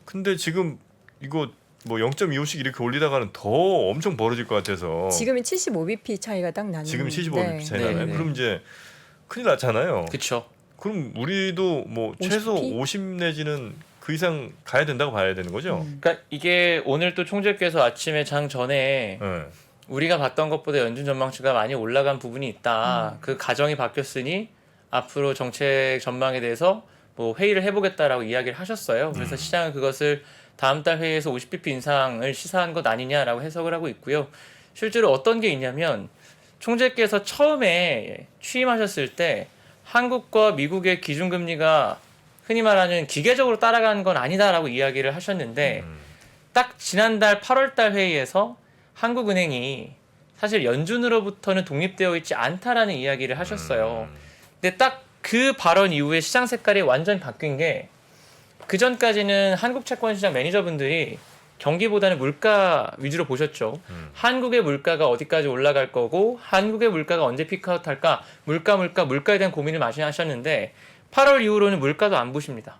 근데 지금 이거 뭐 0.25씩 이렇게 올리다가는 더 엄청 벌어질 것 같아서 지금이 75bp 차이가 딱 나는. 지금 75bp 차이 나요. 네, 네. 그럼 이제 큰일 났잖아요. 그렇죠. 그럼 우리도 뭐 최소 50p? 50 내지는 그 이상 가야 된다고 봐야 되는 거죠. 그러니까 이게 오늘 또 총재께서 아침에 장 전에 네. 우리가 봤던 것보다 연준 전망치가 많이 올라간 부분이 있다. 그 가정이 바뀌었으니 앞으로 정책 전망에 대해서 뭐 회의를 해보겠다라고 이야기를 하셨어요. 그래서 시장은 그것을 다음 달 회의에서 50bp 인상을 시사한 것 아니냐라고 해석을 하고 있고요. 실제로 어떤 게 있냐면 총재께서 처음에 취임하셨을 때 한국과 미국의 기준금리가 흔히 말하는 기계적으로 따라가는 건 아니다라고 이야기를 하셨는데 딱 지난달 8월달 회의에서 한국은행이 사실 연준으로부터는 독립되어 있지 않다라는 이야기를 하셨어요. 근데 딱 그 발언 이후에 시장 색깔이 완전히 바뀐 게 그 전까지는 한국 채권 시장 매니저분들이 경기보다는 물가 위주로 보셨죠. 한국의 물가가 어디까지 올라갈 거고 한국의 물가가 언제 피크아웃 할까 물가에 대한 고민을 많이 하셨는데 8월 이후로는 물가도 안 보십니다.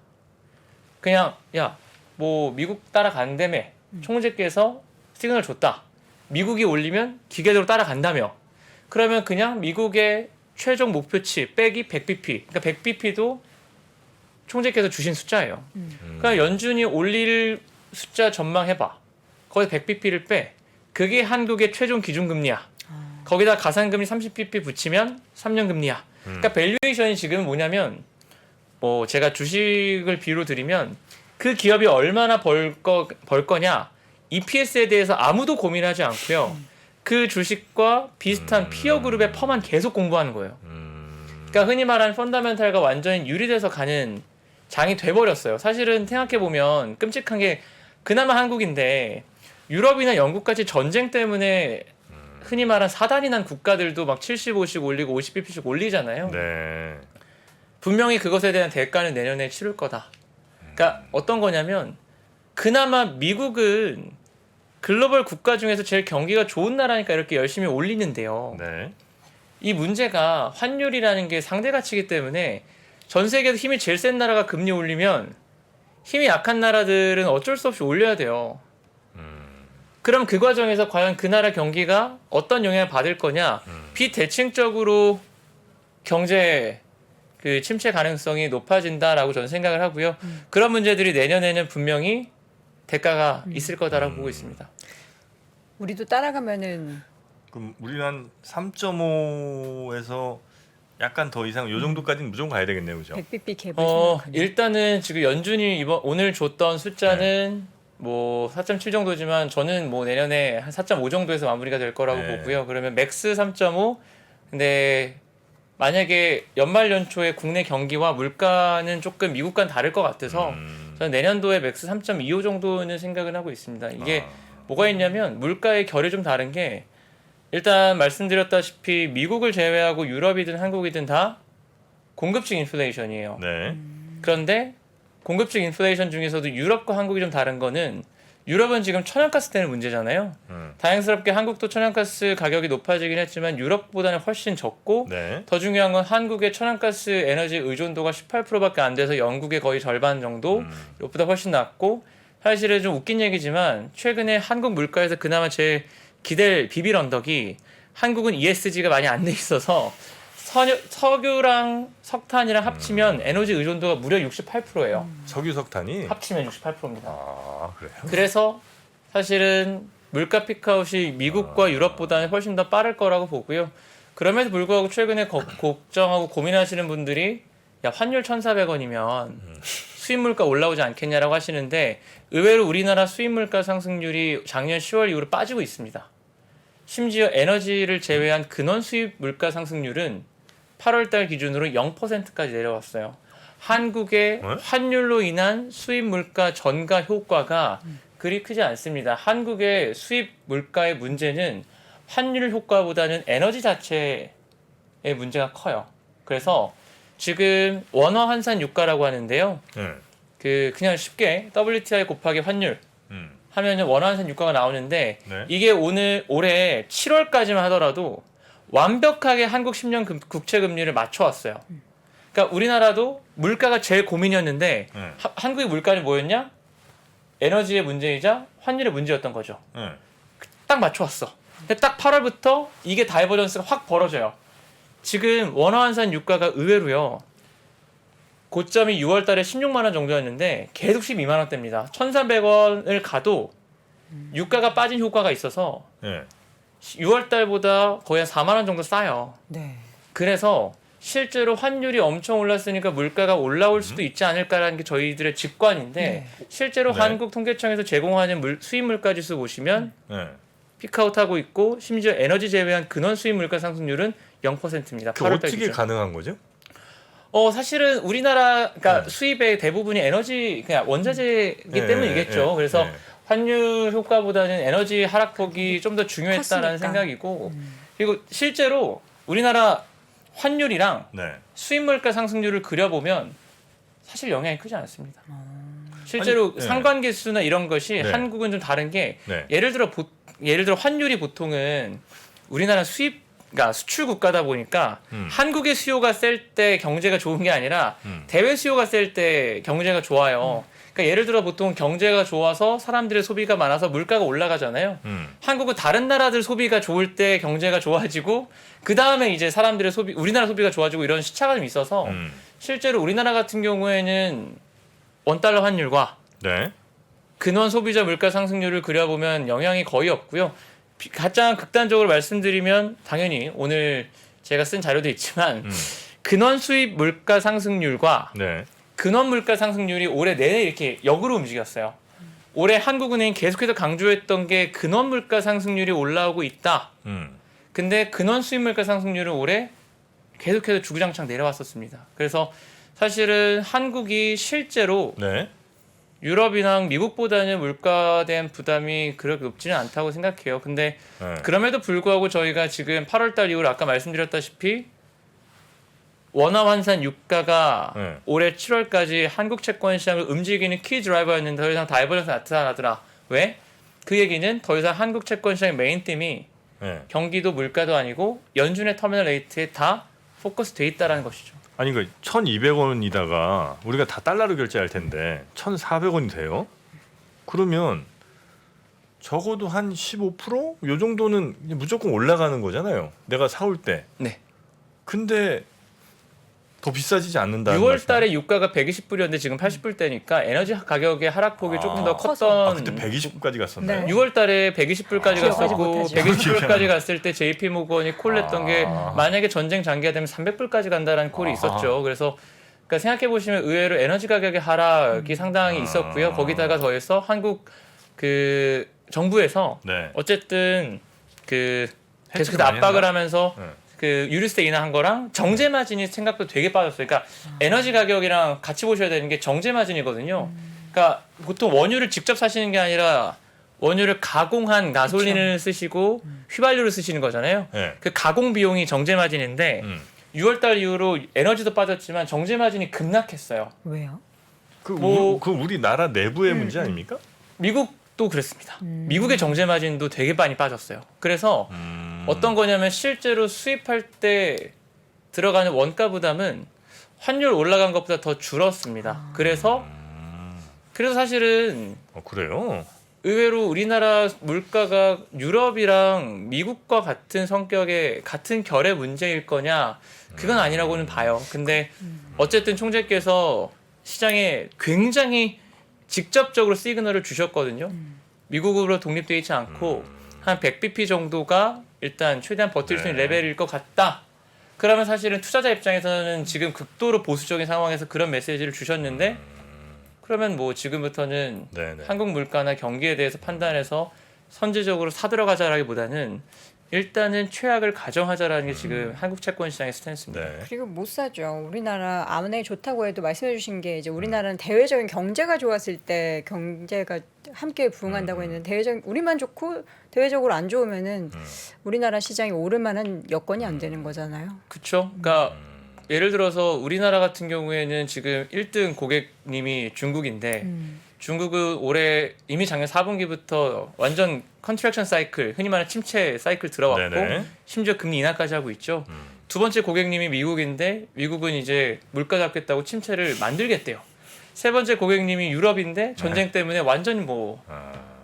그냥 야 뭐 미국 따라간다며 총재께서 시그널 줬다. 미국이 올리면 기계적으로 따라간다며. 그러면 그냥 미국의 최종 목표치 빼기 100bp. 그러니까 100bp도 총재께서 주신 숫자예요. 그러니까 연준이 올릴 숫자 전망해봐. 거기서 100bp를 빼. 그게 한국의 최종 기준금리야. 거기다 가산금리 30bp 붙이면 3년 금리야. 그러니까 밸류에이션이 지금 뭐냐면 뭐 제가 주식을 비유로 드리면 그 기업이 얼마나 벌 거냐 EPS에 대해서 아무도 고민하지 않고요. 그 주식과 비슷한 피어 그룹의 펌만 계속 공부하는 거예요. 그러니까 흔히 말하는 펀더멘탈과 완전히 유리돼서 가는 장이 돼버렸어요. 사실은 생각해 보면 끔찍한 게 그나마 한국인데 유럽이나 영국같이 전쟁 때문에 흔히 말한 사단이 난 국가들도 막 75씩 올리고 50bp씩 올리잖아요. 네. 분명히 그것에 대한 대가는 내년에 치를 거다. 그러니까 어떤 거냐면 그나마 미국은 글로벌 국가 중에서 제일 경기가 좋은 나라니까 이렇게 열심히 올리는데요. 네. 이 문제가 환율이라는 게 상대 가치이기 때문에 전 세계에서 힘이 제일 센 나라가 금리 올리면 힘이 약한 나라들은 어쩔 수 없이 올려야 돼요. 그럼 그 과정에서 과연 그 나라 경기가 어떤 영향을 받을 거냐? 비대칭적으로 경제 그 침체 가능성이 높아진다라고 저는 생각을 하고요. 그런 문제들이 내년에는 분명히 대가가 있을 거다라고 보고 있습니다. 우리도 따라가면은 그럼 우리는 한 3.5에서 약간 더 이상 요 정도까지는 무조건 가야 되겠네요, 그죠? 100bp 갭을 생각하면 일단은 지금 연준이 오늘 줬던 숫자는 뭐 4.7 정도지만 저는 뭐 내년에 한 4.5 정도에서 마무리가 될 거라고 네. 보고요. 그러면 맥스 3.5. 근데 만약에 연말 연초에 국내 경기와 물가는 조금 미국과는 다를 것 같아서 저는 내년도에 맥스 3.25 정도는 생각을 하고 있습니다. 이게 뭐가 있냐면 물가의 결이 좀 다른 게 일단 말씀드렸다시피 미국을 제외하고 유럽이든 한국이든 다 공급식 인플레이션이에요. 네. 그런데 공급식 인플레이션 중에서도 유럽과 한국이 좀 다른 거는 유럽은 지금 천연가스 때문에 문제잖아요. 다행스럽게 한국도 천연가스 가격이 높아지긴 했지만 유럽보다는 훨씬 적고 네. 더 중요한 건 한국의 천연가스 에너지 의존도가 18%밖에 안 돼서 영국의 거의 절반 정도, 이것보다 훨씬 낮고 사실은 좀 웃긴 얘기지만 최근에 한국 물가에서 그나마 제일 기댈 비빌 언덕이 한국은 ESG가 많이 안 돼 있어서 석유랑 석탄이랑 합치면 에너지 의존도가 무려 68%예요. 석유 석탄이 합치면 68%입니다. 그래요? 그래서 사실은 물가 피크아웃이 미국과 유럽보다는 훨씬 더 빠를 거라고 보고요. 그럼에도 불구하고 최근에 걱정하고 고민하시는 분들이 야 환율 1,400원이면 수입 물가 올라오지 않겠냐라고 하시는데 의외로 우리나라 수입 물가 상승률이 작년 10월 이후로 빠지고 있습니다. 심지어 에너지를 제외한 근원 수입 물가 상승률은 8월달 기준으로 0%까지 내려왔어요. 한국의 환율로 인한 수입 물가 전가 효과가 그리 크지 않습니다. 한국의 수입 물가의 문제는 환율 효과보다는 에너지 자체의 문제가 커요. 그래서 지금 원화 환산 유가라고 하는데요. 그냥 쉽게 WTI 곱하기 환율 하면은 원화 환산 유가가 나오는데 네. 이게 올해 7월까지만 하더라도 완벽하게 한국 10년 국채 금리를 맞춰왔어요. 그러니까 우리나라도 물가가 제일 고민이었는데 한국의 물가는 뭐였냐? 에너지의 문제이자 환율의 문제였던 거죠. 딱 맞춰왔어. 근데 딱 8월부터 이게 다이버전스가 확 벌어져요. 지금 원화 환산 유가가 의외로요. 고점이 6월 달에 16만 원 정도였는데 계속 12만 원대입니다. 1,300원을 가도 유가가 빠진 효과가 있어서 6월 달보다 거의 한 4만 원 정도 싸요. 네. 그래서 실제로 환율이 엄청 올랐으니까 물가가 올라올 수도 있지 않을까라는 게 저희들의 직관인데 실제로 네. 한국 통계청에서 제공하는 수입 물가 지수 보시면 피크아웃하고 있고 심지어 에너지 제외한 근원 수입 물가 상승률은 0%입니다. 그 어떻게 가능한 거죠? 사실은 우리나라 그러니까 수입의 대부분이 에너지 그냥 원자재이기 때문이겠죠. 그래서 환율 효과보다는 에너지 하락폭이 좀 더 중요했다라는 컸으니까. 생각이고 그리고 실제로 우리나라 환율이랑 수입 물가 상승률을 그려보면 사실 영향이 크지 않습니다. 실제로 아니, 상관계수나 이런 것이 한국은 좀 다른 게 예를 들어 환율이 보통은 우리나라 그러니까 수출 국가다 보니까 한국의 수요가 셀 때 경제가 좋은 게 아니라 대외 수요가 셀 때 경제가 좋아요. 그러니까 예를 들어 보통 경제가 좋아서 사람들의 소비가 많아서 물가가 올라가잖아요. 한국은 다른 나라들 소비가 좋을 때 경제가 좋아지고 그 다음에 이제 사람들의 우리나라 소비가 좋아지고 이런 시차가 좀 있어서 실제로 우리나라 같은 경우에는 원달러 환율과 근원 소비자 물가 상승률을 그려보면 영향이 거의 없고요. 가장 극단적으로 말씀드리면 당연히 오늘 제가 쓴 자료도 있지만 근원 수입 물가 상승률과 근원 물가 상승률이 올해 내내 이렇게 역으로 움직였어요. 올해 한국은행이 계속해서 강조했던 게 근원 물가 상승률이 올라오고 있다. 근데 근원 수입 물가 상승률은 올해 계속해서 주구장창 내려왔었습니다. 그래서 사실은 한국이 실제로 네. 유럽이랑 미국보다는 물가에 대한 부담이 그렇게 높지는 않다고 생각해요. 근데 네. 그럼에도 불구하고 저희가 지금 8월달 이후로 아까 말씀드렸다시피 원화 환산 유가가 네. 올해 7월까지 한국 채권 시장을 움직이는 키 드라이버였는데 더 이상 다이버전스 나타나더라. 왜? 그 얘기는 더 이상 한국 채권 시장의 메인 팀이 네. 경기도 물가도 아니고 연준의 터미널 레이트에 다 포커스돼 있다라는 것이죠. 아니 그 1,200원이다가 우리가 다 달러로 결제할 텐데 1,400원이 돼요. 그러면 적어도 한 15%? 요 정도는 무조건 올라가는 거잖아요. 내가 사올 때. 네. 근데 더 비싸지지 않는다는 6월 달에 유가가 120불이었는데 지금 80불대니까 에너지 가격의 하락폭이 조금 더 컸던 그때 120까지 갔었나요? 네. 6월 달에 120불까지 기억하지 갔었고 못하죠. 120불까지 갔을 때 JP 모건이 콜냈던 게 만약에 전쟁 장기화되면 300불까지 간다라는 콜이 있었죠. 그래서 그러니까 생각해 보시면 의외로 에너지 가격의 하락이 상당히 있었고요. 거기다가 더해서 한국 그 정부에서 네. 어쨌든 그 계속 해치가 많이 압박을 했나? 하면서 네. 그 유류세 인하한 거랑 정제 마진이 생각보다 되게 빠졌어요. 그러니까 에너지 가격이랑 같이 보셔야 되는 게 정제 마진이거든요. 그러니까 보통 원유를 직접 사시는 게 아니라 원유를 가공한 가솔린을 쓰시고 휘발유를 쓰시는 거잖아요. 네. 그 가공 비용이 정제 마진인데 6월 달 이후로 에너지도 빠졌지만 정제 마진이 급락했어요. 왜요? 그 우리나라 내부의 문제 아닙니까? 미국도 그랬습니다. 미국의 정제 마진도 되게 많이 빠졌어요. 그래서 어떤 거냐면 실제로 수입할 때 들어가는 원가 부담은 환율 올라간 것보다 더 줄었습니다. 그래서 사실은 그래요? 의외로 우리나라 물가가 유럽이랑 미국과 같은 성격의 같은 결의 문제일 거냐 그건 아니라고는 봐요. 근데 어쨌든 총재께서 시장에 굉장히 직접적으로 시그널을 주셨거든요. 미국으로 독립되어 있지 않고 한 100bp 정도가 일단 최대한 버틸 수 있는 레벨일 것 같다. 그러면 사실은 투자자 입장에서는 지금 극도로 보수적인 상황에서 그런 메시지를 주셨는데 그러면 뭐 지금부터는 네네. 한국 물가나 경기에 대해서 판단해서 선제적으로 사들어가자라기보다는 일단은 최악을 가정하자라는 게 지금 한국 채권 시장의 스탠스입니다. 네. 그리고 못 사죠. 우리나라 아무리 좋다고 해도 말씀해주신 게 이제 우리나라는 대외적인 경제가 좋았을 때 경제가 함께 부응한다고 했는데 대외적 우리만 좋고 대외적으로 안 좋으면은 우리나라 시장이 오를 만한 여건이 안 되는 거잖아요. 그렇죠. 그러니까 예를 들어서 우리나라 같은 경우에는 지금 1등 고객님이 중국인데 중국은 올해 이미 작년 4분기부터 완전 컨트랙션 사이클, 흔히 말하는 침체 사이클 들어왔고 네네. 심지어 금리 인하까지 하고 있죠. 두 번째 고객님이 미국인데 미국은 이제 물가 잡겠다고 침체를 만들겠대요. 세 번째 고객님이 유럽인데 전쟁 때문에 완전 뭐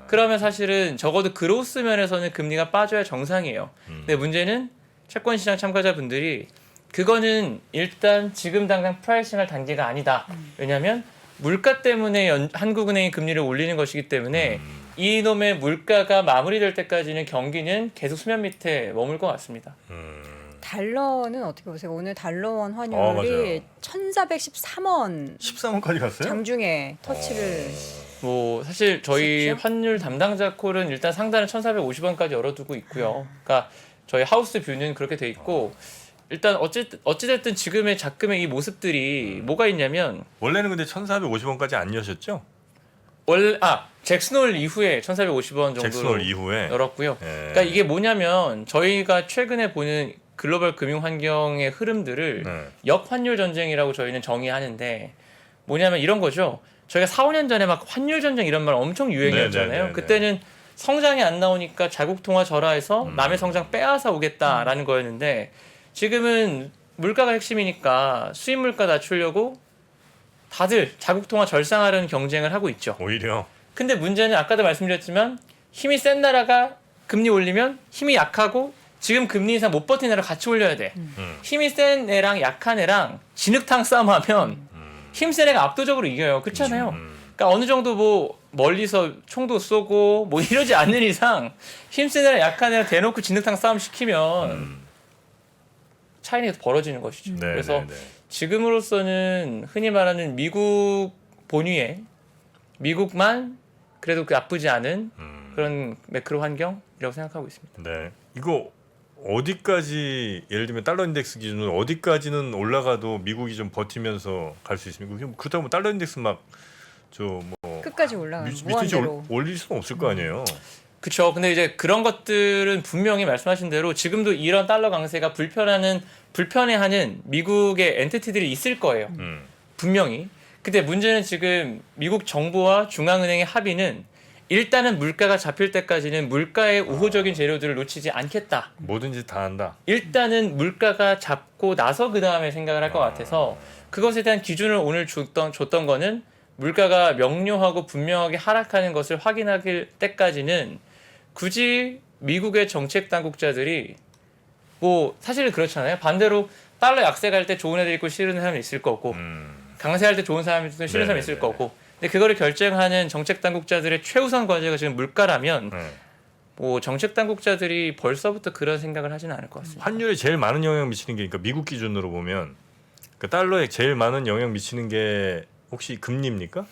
그러면 사실은 적어도 그로스 면에서는 금리가 빠져야 정상이에요. 근데 문제는 채권 시장 참가자분들이 그거는 일단 지금 당장 프라이싱할 단계가 아니다. 왜냐하면 물가 때문에 한국은행이 금리를 올리는 것이기 때문에 이놈의 물가가 마무리될 때까지는 경기는 계속 수면 밑에 머물 것 같습니다. 달러는 어떻게 보세요? 오늘 달러원 맞아요. 환율이 1,413원 13원까지 갔어요? 장중에 터치를 뭐 사실 저희 쉽죠? 환율 담당자 콜은 일단 상단을 1,450원까지 열어두고 있고요. 그러니까 저희 하우스 뷰는 그렇게 돼 있고 일단 어찌됐든 지금의 작금의 이 모습들이 뭐가 있냐면 원래는 근데 1,450원까지 안 여셨죠? 잭슨홀 이후에 1,450원 정도로 잭슨홀 이후에 열었고요. 예. 그러니까 이게 뭐냐면 저희가 최근에 보는 글로벌 금융 환경의 흐름들을 네. 역환율 전쟁이라고 저희는 정의하는데 뭐냐면 이런 거죠. 저희가 4, 5년 전에 막 환율 전쟁 이런 말 엄청 유행이었잖아요. 네네네네. 그때는 성장이 안 나오니까 자국 통화 절하해서 남의 성장 빼앗아 오겠다라는 거였는데 지금은 물가가 핵심이니까 수입 물가 낮추려고 다들 자국 통화 절상하려는 경쟁을 하고 있죠. 오히려 근데 문제는 아까도 말씀드렸지만 힘이 센 나라가 금리 올리면 힘이 약하고 지금 금리 인상 못 버틴 나라 같이 올려야 돼. 힘이 센 애랑 약한 애랑 진흙탕 싸움하면 힘센 애가 압도적으로 이겨요. 그렇잖아요. 그러니까 어느 정도 뭐 멀리서 총도 쏘고 뭐 이러지 않는 이상 힘센 애랑 약한 애랑 대놓고 진흙탕 싸움 시키면 차이가 벌어지는 것이죠. 네, 그래서 네, 네. 지금으로서는 흔히 말하는 미국 본위에 미국만 그래도 나쁘지 않은 그런 매크로 환경이라고 생각하고 있습니다. 네. 이거 어디까지 예를 들면 달러 인덱스 기준으로 어디까지는 올라가도 미국이 좀 버티면서 갈 수 있습니까? 그렇다고 뭐 달러 인덱스 막 저뭐 끝까지 올라가는 미친듯이 무한대로. 올릴 수는 없을 거 아니에요. 그렇죠. 근데 이제 그런 것들은 분명히 말씀하신 대로 지금도 이런 달러 강세가 불편해하는 미국의 엔티티들이 있을 거예요. 분명히. 근데 문제는 지금 미국 정부와 중앙은행의 합의는 일단은 물가가 잡힐 때까지는 물가의 우호적인 재료들을 놓치지 않겠다. 뭐든지 다 한다. 일단은 물가가 잡고 나서 그 다음에 생각을 할 것 같아서 그것에 대한 기준을 오늘 줬던 거는 물가가 명료하고 분명하게 하락하는 것을 확인할 때까지는 굳이 미국의 정책 당국자들이 뭐 사실은 그렇잖아요. 반대로 달러 약세 갈 때 좋은 애들 있고 싫은 사람이 있을 거고 강세할 때 좋은 사람이 있고 싫은 사람이 있을 거고 근데 그거를 결정하는 정책 당국자들의 최우선 과제가 지금 물가라면 뭐 정책 당국자들이 벌써부터 그런 생각을 하지는 않을 것 같습니다. 환율에 제일 많은 영향 미치는 게 그러니까 미국 기준으로 보면 그 달러에 제일 많은 영향 미치는 게 혹시 금리입니까?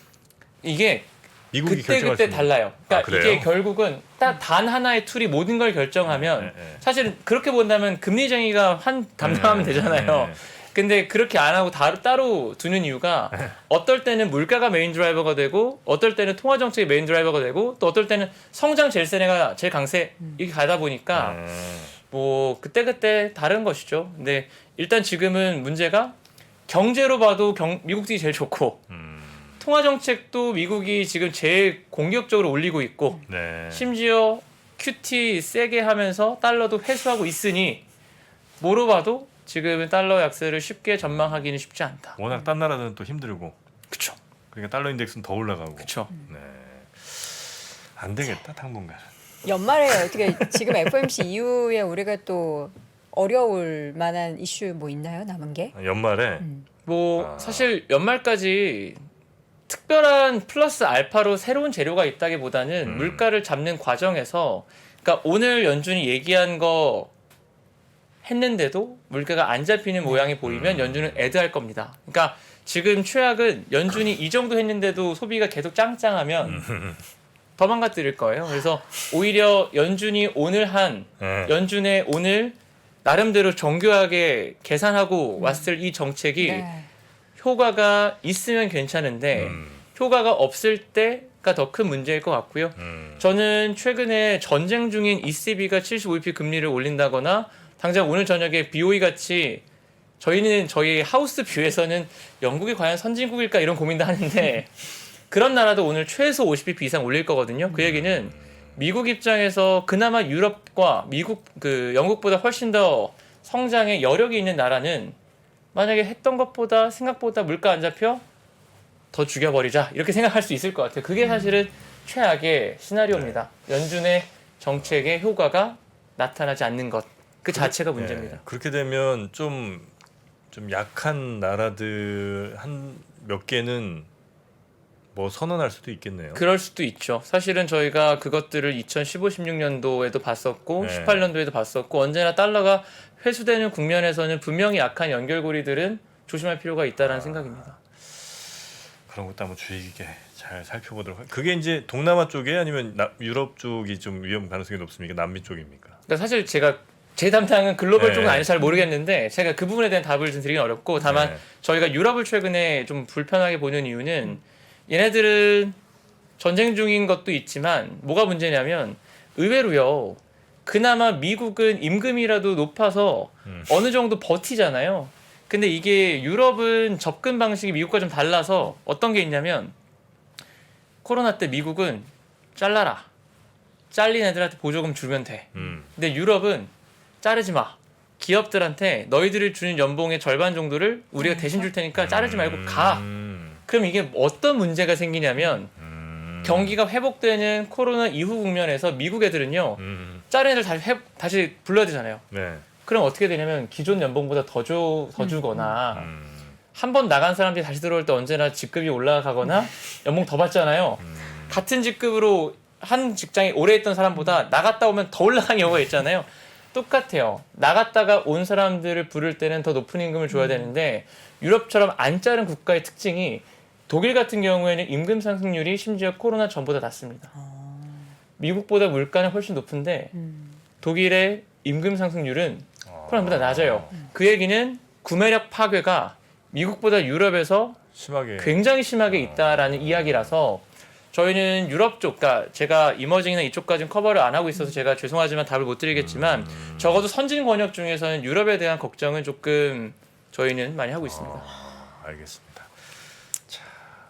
이게 미국이 그때 결정할 수 있는- 달라요. 그러니까 그래요? 이게 결국은 딱 단 하나의 툴이 모든 걸 결정하면 네. 사실은 그렇게 본다면 금리쟁이가 담당하면 되잖아요. 근데 그렇게 안 하고 따로 두는 이유가 어떨 때는 물가가 메인 드라이버가 되고 어떨 때는 통화 정책이 메인 드라이버가 되고 또 어떨 때는 성장 제일 센 애가 제일 강세 이렇게 가다 보니까 뭐 그때 다른 것이죠. 근데 일단 지금은 문제가 경제로 봐도 미국이 제일 좋고 통화 정책도 미국이 지금 제일 공격적으로 올리고 있고 네. 심지어 QT 세게 하면서 달러도 회수하고 있으니 뭐로 봐도 지금은 달러 약세를 쉽게 전망하기는 쉽지 않다. 워낙 딴 나라들은 또 힘들고 그렇죠. 그러니까 달러 인덱스는 더 올라가고. 그렇죠. 네. 안 되겠다 당분간. 연말에 어떻게 지금 FOMC 이후에 우리가 또 어려울 만한 이슈 뭐 있나요? 남은 게? 연말에 뭐 사실 연말까지 특별한 플러스 알파로 새로운 재료가 있다기보다는 물가를 잡는 과정에서 그러니까 오늘 연준이 얘기한 거 했는데도 물가가 안 잡히는 모양이 보이면 연준은 애드할 겁니다. 그러니까 지금 최악은 연준이 이 정도 했는데도 소비가 계속 짱짱하면 더 망가뜨릴 거예요. 그래서 오히려 연준이 연준의 오늘 나름대로 정교하게 계산하고 왔을 이 정책이 네. 효과가 있으면 괜찮은데 효과가 없을 때가 더 큰 문제일 것 같고요. 저는 최근에 전쟁 중인 ECB가 75bp 금리를 올린다거나 당장 오늘 저녁에 BOE 같이 저희 하우스 뷰에서는 영국이 과연 선진국일까 이런 고민도 하는데 그런 나라도 오늘 최소 50bp 이상 올릴 거거든요. 그 얘기는 미국 입장에서 그나마 유럽과 영국보다 훨씬 더 성장에 여력이 있는 나라는 만약에 했던 것보다 생각보다 물가 안 잡혀 더 죽여버리자 이렇게 생각할 수 있을 것 같아요. 그게 사실은 최악의 시나리오입니다. 연준의 정책의 효과가 나타나지 않는 것 그 자체가 문제입니다. 네. 그렇게 되면 좀 약한 나라들 한 몇 개는 뭐 선언할 수도 있겠네요. 그럴 수도 있죠. 사실은 저희가 그것들을 2015-16년도에도 봤었고 네. 18년도에도 봤었고 언제나 달러가 회수되는 국면에서는 분명히 약한 연결고리들은 조심할 필요가 있다는 생각입니다. 그런 것도 한번 주의 깊게 잘 살펴보도록 할게요. 그게 이제 동남아 쪽에 아니면 유럽 쪽이 좀 위험 가능성이 높습니까? 남미 쪽입니까? 그러니까 사실 제 담당은 글로벌 네. 쪽은 아니라 잘 모르겠는데 제가 그 부분에 대한 답을 좀 드리긴 어렵고 다만 네. 저희가 유럽을 최근에 좀 불편하게 보는 이유는 얘네들은 전쟁 중인 것도 있지만 뭐가 문제냐면 의외로요. 그나마 미국은 임금이라도 높아서 어느 정도 버티잖아요. 근데 이게 유럽은 접근 방식이 미국과 좀 달라서 어떤 게 있냐면 코로나 때 미국은 잘라라. 잘린 애들한테 보조금 주면 돼. 근데 유럽은 자르지 마. 기업들한테 너희들이 주는 연봉의 절반 정도를 우리가 대신 줄 테니까 자르지 말고 가. 그럼 이게 어떤 문제가 생기냐면 경기가 회복되는 코로나 이후 국면에서 미국 애들은요. 자른 애들 다시 불러야 되잖아요. 네. 그럼 어떻게 되냐면 기존 연봉보다 더 주거나 한 번 나간 사람들이 다시 들어올 때 언제나 직급이 올라가거나 연봉 더 받잖아요. 같은 직급으로 한 직장에 오래 있던 사람보다 나갔다 오면 더 올라간 경우가 있잖아요. 똑같아요. 나갔다가 온 사람들을 부를 때는 더 높은 임금을 줘야 되는데 유럽처럼 안 자른 국가의 특징이 독일 같은 경우에는 임금 상승률이 심지어 코로나 전보다 낮습니다. 미국보다 물가는 훨씬 높은데 독일의 임금 상승률은 폴란드보다 낮아요. 그 얘기는 구매력 파괴가 미국보다 유럽에서 심하게 굉장히 심하게 있다라는 이야기라서 저희는 유럽 쪽, 그러니까 제가 이머징이나 이쪽까지는 커버를 안 하고 있어서 제가 죄송하지만 답을 못 드리겠지만 적어도 선진 권역 중에서는 유럽에 대한 걱정은 조금 저희는 많이 하고 있습니다. 알겠습니다.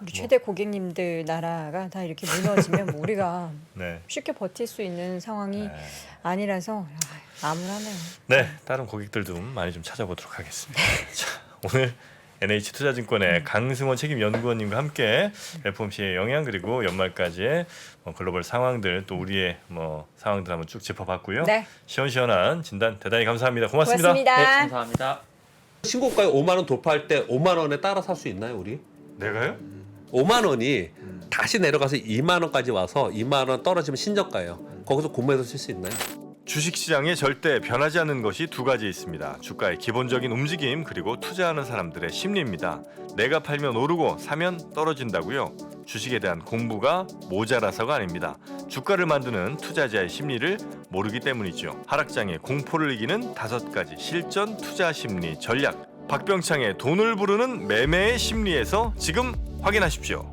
우리 최대 고객님들 나라가 다 이렇게 무너지면 뭐 우리가 네. 쉽게 버틸 수 있는 상황이 아니라서 암울하네요. 네, 다른 고객들도 많이 좀 찾아보도록 하겠습니다. 자, 오늘 NH투자증권의 강승원 책임연구원님과 함께 FOMC의 영향 그리고 연말까지의 글로벌 상황들 또 우리의 상황들 한번 쭉 짚어봤고요. 네. 시원시원한 진단 대단히 감사합니다. 고맙습니다. 네, 감사합니다. 신고가에 5만 원 돌파할 때 5만 원에 따라 살 수 있나요, 우리? 내가요? 5만 원이 다시 내려가서 2만 원까지 와서 2만 원 떨어지면 신저가예요. 거기서 고무해서 쓸 수 있나요? 주식시장에 절대 변하지 않는 것이 두 가지 있습니다. 주가의 기본적인 움직임 그리고 투자하는 사람들의 심리입니다. 내가 팔면 오르고 사면 떨어진다고요. 주식에 대한 공부가 모자라서가 아닙니다. 주가를 만드는 투자자의 심리를 모르기 때문이죠. 하락장의 공포를 이기는 5가지 실전 투자 심리 전략. 박병창의 돈을 부르는 매매의 심리에서 지금 확인하십시오.